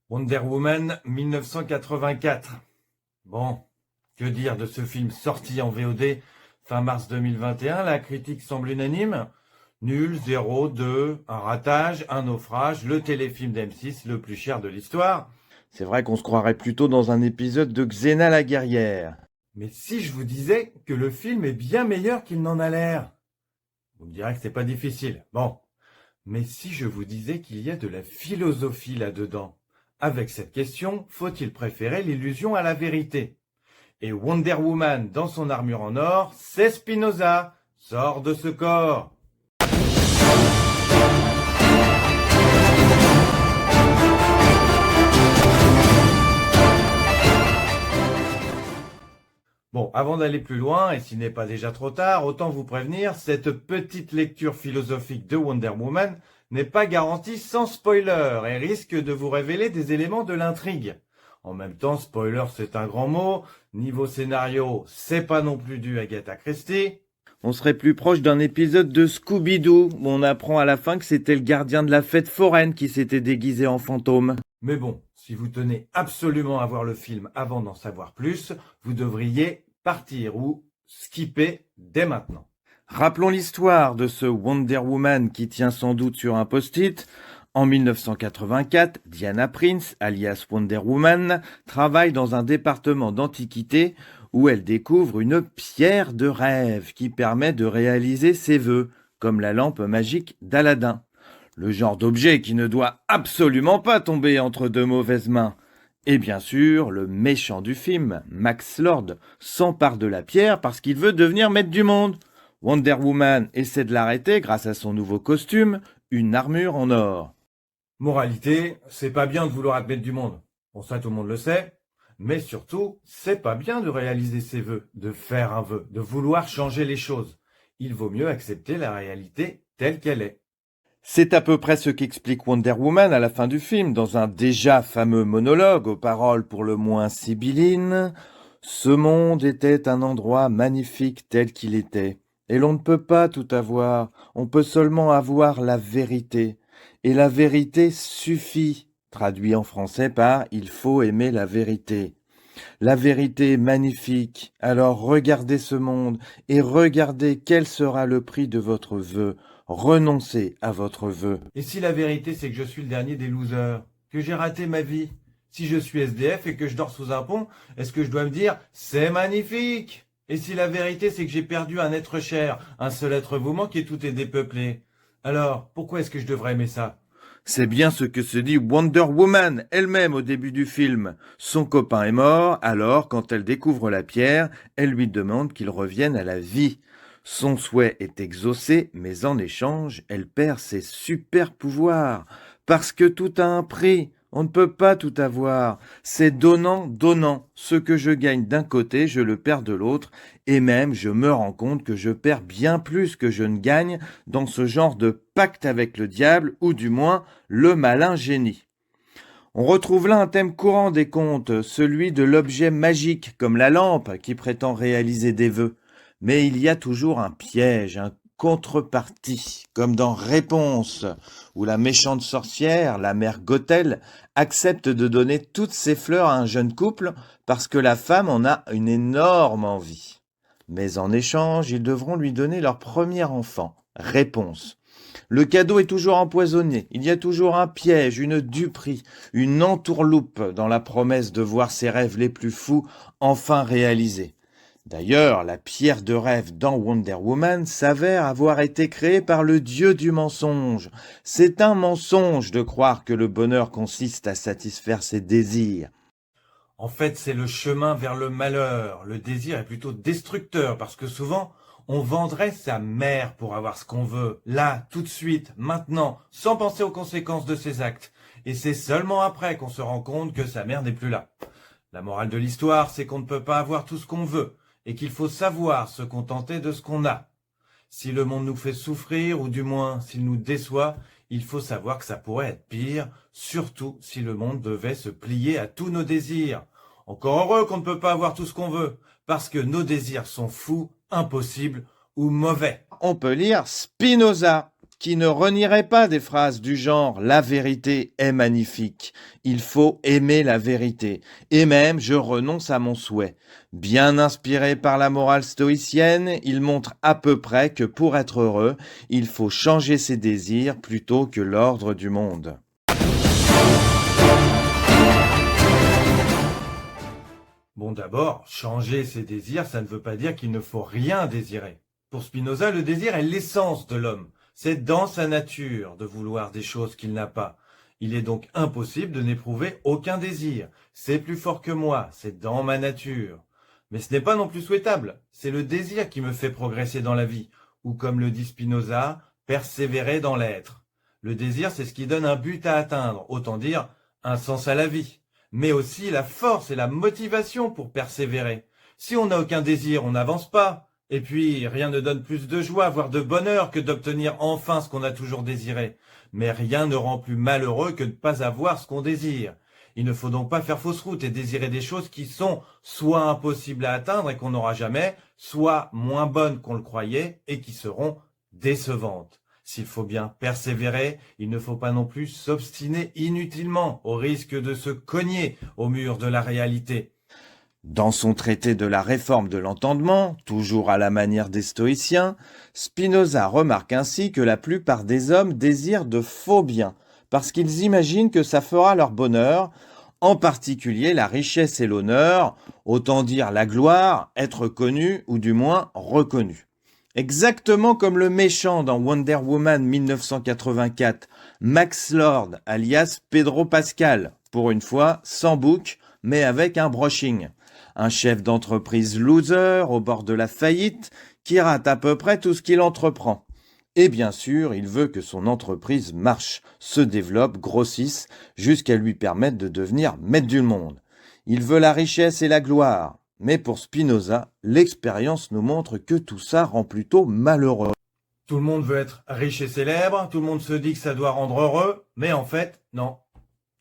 Wonder Woman 1984. Bon, que dire de ce film sorti en VOD fin mars 2021? La critique semble unanime. Nul, 0, 2, un ratage, un naufrage, le téléfilm d'M6 le plus cher de l'histoire. C'est vrai qu'on se croirait plutôt dans un épisode de Xena la guerrière. Mais si je vous disais que le film est bien meilleur qu'il n'en a l'air? Vous me direz que c'est pas difficile. Bon. Mais si je vous disais qu'il y a de la philosophie là-dedans? Avec cette question, faut-il préférer l'illusion à la vérité? Et Wonder Woman, dans son armure en or, c'est Spinoza. Sors de ce corps. Bon, avant d'aller plus loin, et s'il n'est pas déjà trop tard, autant vous prévenir, cette petite lecture philosophique de Wonder Woman n'est pas garantie sans spoiler et risque de vous révéler des éléments de l'intrigue. En même temps, spoiler c'est un grand mot, niveau scénario, c'est pas non plus du Agatha Christie. On serait plus proche d'un épisode de Scooby-Doo où on apprend à la fin que c'était le gardien de la fête foraine qui s'était déguisé en fantôme. Mais bon, si vous tenez absolument à voir le film avant d'en savoir plus, vous devriez partir ou skipper dès maintenant. Rappelons l'histoire de ce Wonder Woman qui tient sans doute sur un post-it. En 1984, Diana Prince, alias Wonder Woman, travaille dans un département d'antiquité où elle découvre une pierre de rêve qui permet de réaliser ses vœux, comme la lampe magique d'Aladin. Le genre d'objet qui ne doit absolument pas tomber entre de mauvaises mains. Et bien sûr, le méchant du film, Max Lord, s'empare de la pierre parce qu'il veut devenir maître du monde. Wonder Woman essaie de l'arrêter grâce à son nouveau costume, une armure en or. Moralité, c'est pas bien de vouloir être maître du monde. Bon, ça tout le monde le sait. Mais surtout, c'est pas bien de réaliser ses vœux, de faire un vœu, de vouloir changer les choses. Il vaut mieux accepter la réalité telle qu'elle est. C'est à peu près ce qu'explique Wonder Woman à la fin du film, dans un déjà fameux monologue aux paroles pour le moins sibyllines. Ce monde était un endroit magnifique tel qu'il était. Et l'on ne peut pas tout avoir, on peut seulement avoir la vérité. Et la vérité suffit, traduit en français par il faut aimer la vérité. La vérité est magnifique, alors regardez ce monde et regardez quel sera le prix de votre vœu. Renoncez à votre vœu. Et si la vérité c'est que je suis le dernier des losers, que j'ai raté ma vie? Si je suis SDF et que je dors sous un pont, est-ce que je dois me dire c'est magnifique? Et si la vérité c'est que j'ai perdu un être cher, un seul être vous manque et tout est dépeuplé? Alors, pourquoi est-ce que je devrais aimer ça? C'est bien ce que se dit Wonder Woman elle-même au début du film. Son copain est mort, alors quand elle découvre la pierre, elle lui demande qu'il revienne à la vie. Son souhait est exaucé, mais en échange, elle perd ses super pouvoirs. Parce que tout a un prix. On ne peut pas tout avoir. C'est donnant, donnant. Ce que je gagne d'un côté, je le perds de l'autre. Et même, je me rends compte que je perds bien plus que je ne gagne dans ce genre de pacte avec le diable, ou du moins le malin génie. On retrouve là un thème courant des contes, celui de l'objet magique, comme la lampe qui prétend réaliser des vœux. Mais il y a toujours un piège, un contrepartie, comme dans Réponse, où la méchante sorcière, la mère Gothel, accepte de donner toutes ses fleurs à un jeune couple parce que la femme en a une énorme envie. Mais en échange, ils devront lui donner leur premier enfant. Réponse. Le cadeau est toujours empoisonné, il y a toujours un piège, une duperie, une entourloupe dans la promesse de voir ses rêves les plus fous enfin réalisés. D'ailleurs, la pierre de rêve dans Wonder Woman s'avère avoir été créée par le dieu du mensonge. C'est un mensonge de croire que le bonheur consiste à satisfaire ses désirs. En fait, c'est le chemin vers le malheur. Le désir est plutôt destructeur parce que souvent, on vendrait sa mère pour avoir ce qu'on veut, là, tout de suite, maintenant, sans penser aux conséquences de ses actes. Et c'est seulement après qu'on se rend compte que sa mère n'est plus là. La morale de l'histoire, c'est qu'on ne peut pas avoir tout ce qu'on veut et qu'il faut savoir se contenter de ce qu'on a. Si le monde nous fait souffrir, ou du moins s'il nous déçoit, il faut savoir que ça pourrait être pire, surtout si le monde devait se plier à tous nos désirs. Encore heureux qu'on ne peut pas avoir tout ce qu'on veut, parce que nos désirs sont fous, impossibles ou mauvais. On peut lire Spinoza. qui ne renierait pas des phrases du genre « la vérité est magnifique », il faut aimer la vérité, et même « je renonce à mon souhait ». Bien inspiré par la morale stoïcienne, il montre à peu près que pour être heureux, il faut changer ses désirs plutôt que l'ordre du monde. Bon, d'abord, changer ses désirs, ça ne veut pas dire qu'il ne faut rien désirer. Pour Spinoza, le désir est l'essence de l'homme. C'est dans sa nature de vouloir des choses qu'il n'a pas. Il est donc impossible de n'éprouver aucun désir. C'est plus fort que moi, c'est dans ma nature. Mais ce n'est pas non plus souhaitable. C'est le désir qui me fait progresser dans la vie. Ou comme le dit Spinoza, persévérer dans l'être. Le désir, c'est ce qui donne un but à atteindre, autant dire un sens à la vie. Mais aussi la force et la motivation pour persévérer. Si on n'a aucun désir, on n'avance pas. Et puis, rien ne donne plus de joie, voire de bonheur, que d'obtenir enfin ce qu'on a toujours désiré. Mais rien ne rend plus malheureux que de ne pas avoir ce qu'on désire. Il ne faut donc pas faire fausse route et désirer des choses qui sont soit impossibles à atteindre et qu'on n'aura jamais, soit moins bonnes qu'on le croyait et qui seront décevantes. S'il faut bien persévérer, il ne faut pas non plus s'obstiner inutilement, au risque de se cogner au mur de la réalité. Dans son traité de la réforme de l'entendement, toujours à la manière des stoïciens, Spinoza remarque ainsi que la plupart des hommes désirent de faux biens, parce qu'ils imaginent que ça fera leur bonheur, en particulier la richesse et l'honneur, autant dire la gloire, être connu ou du moins reconnu. Exactement comme le méchant dans Wonder Woman 1984, Max Lord, alias Pedro Pascal, pour une fois sans bouc, mais avec un brushing. Un chef d'entreprise loser au bord de la faillite qui rate à peu près tout ce qu'il entreprend. Et bien sûr, il veut que son entreprise marche, se développe, grossisse, jusqu'à lui permettre de devenir maître du monde. Il veut la richesse et la gloire. Mais pour Spinoza, l'expérience nous montre que tout ça rend plutôt malheureux. Tout le monde veut être riche et célèbre, tout le monde se dit que ça doit rendre heureux, mais en fait, non.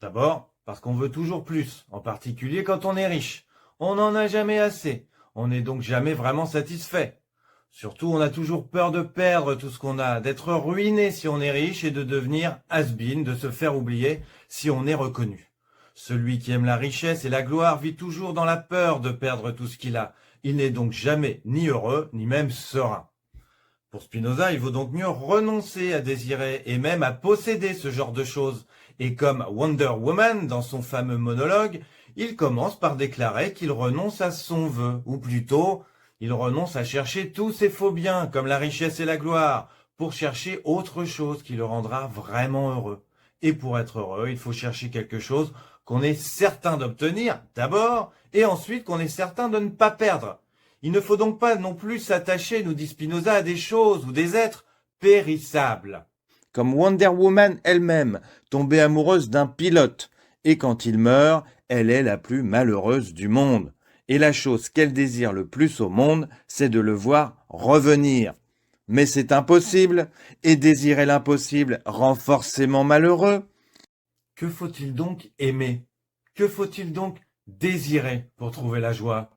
D'abord, parce qu'on veut toujours plus, en particulier quand on est riche. On n'en a jamais assez, on n'est donc jamais vraiment satisfait. Surtout, on a toujours peur de perdre tout ce qu'on a, d'être ruiné si on est riche et de devenir has-been, de se faire oublier si on est reconnu. Celui qui aime la richesse et la gloire vit toujours dans la peur de perdre tout ce qu'il a. Il n'est donc jamais ni heureux, ni même serein. Pour Spinoza, il vaut donc mieux renoncer à désirer et même à posséder ce genre de choses. Et comme Wonder Woman, dans son fameux monologue, il commence par déclarer qu'il renonce à son vœu, ou plutôt, il renonce à chercher tous ses faux biens, comme la richesse et la gloire, pour chercher autre chose qui le rendra vraiment heureux. Et pour être heureux, il faut chercher quelque chose qu'on est certain d'obtenir, d'abord, et ensuite qu'on est certain de ne pas perdre. Il ne faut donc pas non plus s'attacher, nous dit Spinoza, à des choses ou des êtres périssables. Comme Wonder Woman elle-même, tombée amoureuse d'un pilote, et quand il meurt, elle est la plus malheureuse du monde. Et la chose qu'elle désire le plus au monde, c'est de le voir revenir. Mais c'est impossible, et désirer l'impossible rend forcément malheureux. Que faut-il donc aimer? Que faut-il donc désirer pour trouver la joie?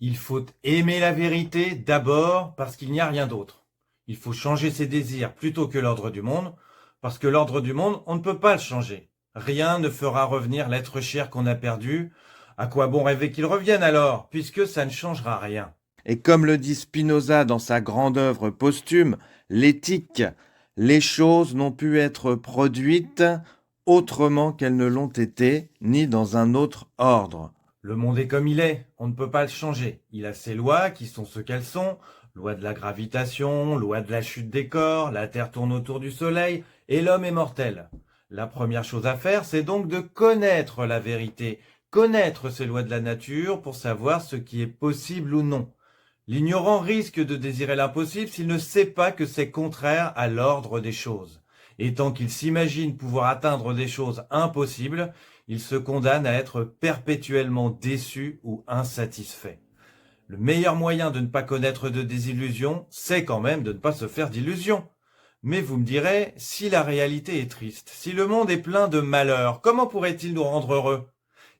Il faut aimer la vérité d'abord parce qu'il n'y a rien d'autre. Il faut changer ses désirs plutôt que l'ordre du monde, parce que l'ordre du monde, on ne peut pas le changer. Rien ne fera revenir l'être cher qu'on a perdu. À quoi bon rêver qu'il revienne alors, puisque ça ne changera rien. Et comme le dit Spinoza dans sa grande œuvre posthume, l'éthique, les choses n'ont pu être produites autrement qu'elles ne l'ont été, ni dans un autre ordre. Le monde est comme il est, on ne peut pas le changer. Il a ses lois qui sont ce qu'elles sont, loi de la gravitation, loi de la chute des corps, la Terre tourne autour du Soleil, et l'homme est mortel. La première chose à faire, c'est donc de connaître la vérité, connaître ces lois de la nature pour savoir ce qui est possible ou non. L'ignorant risque de désirer l'impossible s'il ne sait pas que c'est contraire à l'ordre des choses. Et tant qu'il s'imagine pouvoir atteindre des choses impossibles, il se condamne à être perpétuellement déçu ou insatisfait. Le meilleur moyen de ne pas connaître de désillusions, c'est quand même de ne pas se faire d'illusions. Mais vous me direz, si la réalité est triste, si le monde est plein de malheurs, comment pourrait-il nous rendre heureux?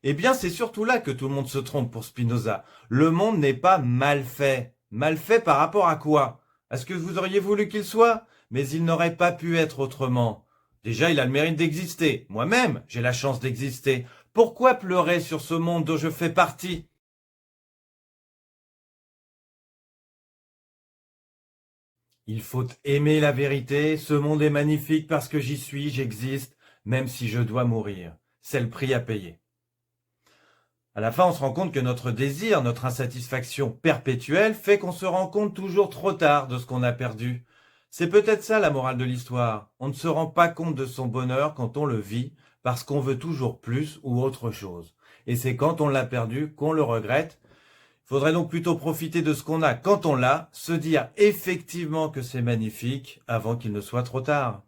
Eh bien, c'est surtout là que tout le monde se trompe pour Spinoza. Le monde n'est pas mal fait. Mal fait par rapport à quoi? À ce que vous auriez voulu qu'il soit? Mais il n'aurait pas pu être autrement. Déjà, il a le mérite d'exister. Moi-même, j'ai la chance d'exister. Pourquoi pleurer sur ce monde dont je fais partie? Il faut aimer la vérité. Ce monde est magnifique parce que j'y suis, j'existe, même si je dois mourir. C'est le prix à payer. À la fin, on se rend compte que notre désir, notre insatisfaction perpétuelle fait qu'on se rend compte toujours trop tard de ce qu'on a perdu. C'est peut-être ça la morale de l'histoire. On ne se rend pas compte de son bonheur quand on le vit parce qu'on veut toujours plus ou autre chose. Et c'est quand on l'a perdu qu'on le regrette. Il faudrait donc plutôt profiter de ce qu'on a quand on l'a, se dire effectivement que c'est magnifique avant qu'il ne soit trop tard.